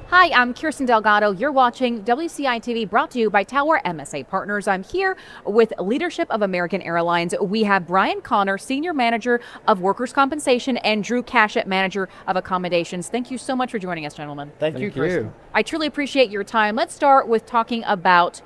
Hi, I'm Kirsten Delgado. You're watching WCI-TV, brought to you by Tower MSA Partners. I'm here with leadership of American Airlines. We have Bryan Connor, Senior Manager of Workers' Compensation, and Drew Cashatt, Manager of Accommodations. Thank you so much for joining us, gentlemen. Thank you, Kristen. I truly appreciate your time. Let's start with talking about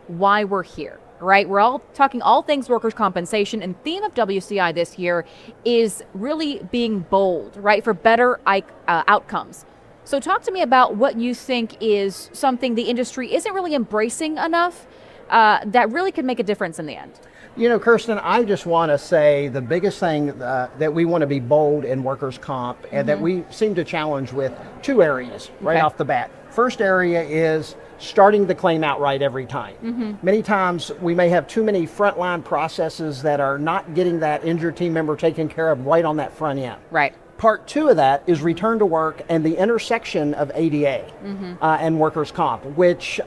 why we're here. Right, we're all talking all things workers' compensation, and theme of WCI this year is really being bold, right, for better outcomes. So talk to me about what you think is something the industry isn't really embracing enough that really could make a difference in the end. You know, Kirsten, I just want to say the biggest thing that we want to be bold in workers' comp and that we seem to challenge with two areas right off the bat. First area is starting the claim outright every time. Many times we may have too many frontline processes that are not getting that injured team member taken care of right on that front end. Right. Part two of that is return to work and the intersection of ADA and workers' comp, which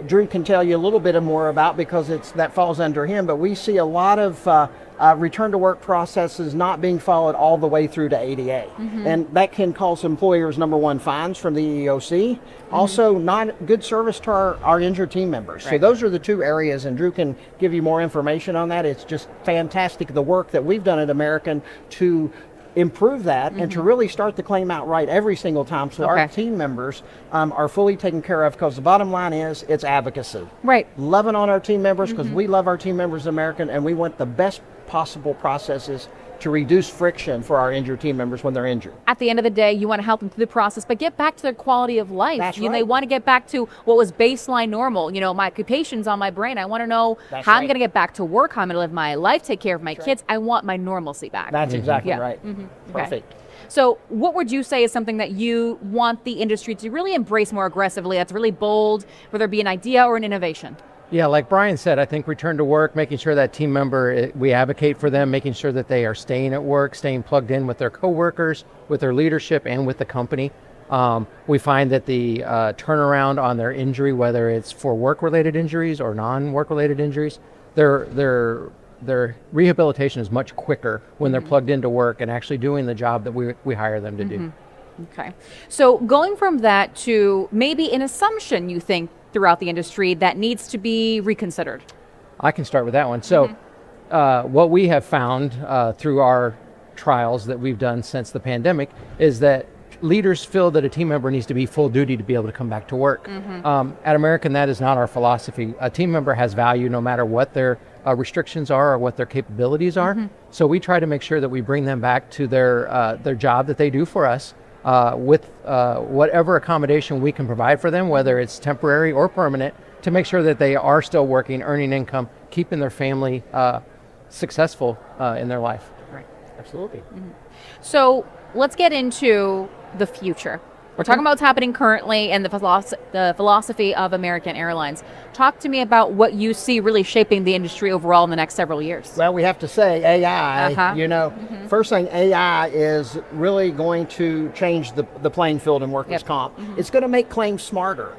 Drew can tell you a little bit more about because that falls under him, but we see a lot of return to work processes not being followed all the way through to ADA. And that can cause employers, number one, fines from the EEOC, also not good service to our injured team members. So those are the two areas, and Drew can give you more information on that. It's just fantastic, the work that we've done at American to improve that and to really start the claim out right every single time so our team members are fully taken care of, because the bottom line is it's advocacy. Right. Loving on our team members because we love our team members American, and we want the best possible processes to reduce friction for our injured team members when they're injured. At the end of the day, you want to help them through the process, but get back to their quality of life. That's They want to get back to what was baseline normal. You know, my occupation's on my brain. I want to know how I'm going to get back to work, how I'm going to live my life, take care of my kids. I want my normalcy back. That's exactly right. Perfect. So what would you say is something that you want the industry to really embrace more aggressively, that's really bold, whether it be an idea or an innovation? Yeah, like Bryan said, I think return to work, making sure that team member, we advocate for them, making sure that they are staying at work, staying plugged in with their coworkers, with their leadership, and with the company. We find that the turnaround on their injury, whether it's for work-related injuries or non-work-related injuries, their rehabilitation is much quicker when they're plugged into work and actually doing the job that we hire them to do. Okay. So going from that to maybe an assumption you think throughout the industry that needs to be reconsidered. I can start with that one. So what we have found through our trials that we've done since the pandemic is that leaders feel that a team member needs to be full duty to be able to come back to work. At American, that is not our philosophy. A team member has value no matter what their restrictions are or what their capabilities are. So we try to make sure that we bring them back to their job that they do for us with whatever accommodation we can provide for them, whether it's temporary or permanent, to make sure that they are still working, earning income, keeping their family successful in their life. Right. Absolutely. So let's get into the future. We're talking about what's happening currently and the philosophy of American Airlines. Talk to me about what you see really shaping the industry overall in the next several years. Well, we have to say AI, you know, first thing, AI is really going to change the playing field in workers' comp. It's going to make claims smarter,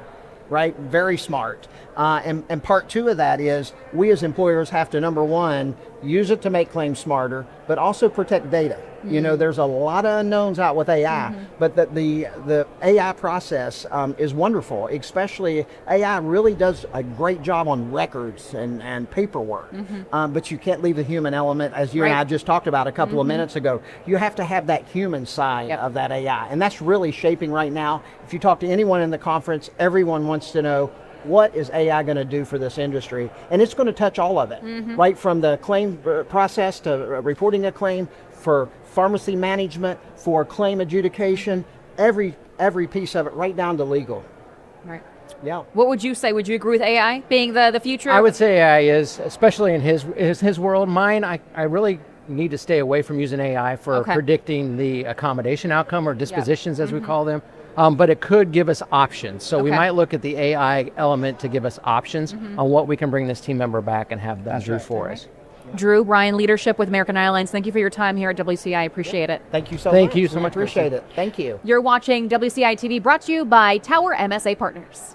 right? Very smart. And part two of that is we as employers have to, number one, use it to make claims smarter, but also protect data. You know, there's a lot of unknowns out with AI, but the AI process is wonderful. Especially AI really does a great job on records and paperwork, but you can't leave the human element, as you and I just talked about a couple of minutes ago. You have to have that human side of that AI, and that's really shaping right now. If you talk to anyone in the conference, everyone wants to know, what is AI going to do for this industry? And it's going to touch all of it, right from the claim process to reporting a claim, for pharmacy management, for claim adjudication, every piece of it, right down to legal. Right. Yeah. What would you say? Would you agree with AI being the future? I would say AI is, especially in his world. Mine, I really need to stay away from using AI for predicting the accommodation outcome or dispositions, as we call them. But it could give us options. So we might look at the AI element to give us options on what we can bring this team member back and have them do for us. Drew, Bryan, leadership with American Airlines. Thank you for your time here at WCI. Appreciate it. Thank you so much. Thank you so much. Appreciate it. Thank you. You're watching WCI-TV, brought to you by Tower MSA Partners.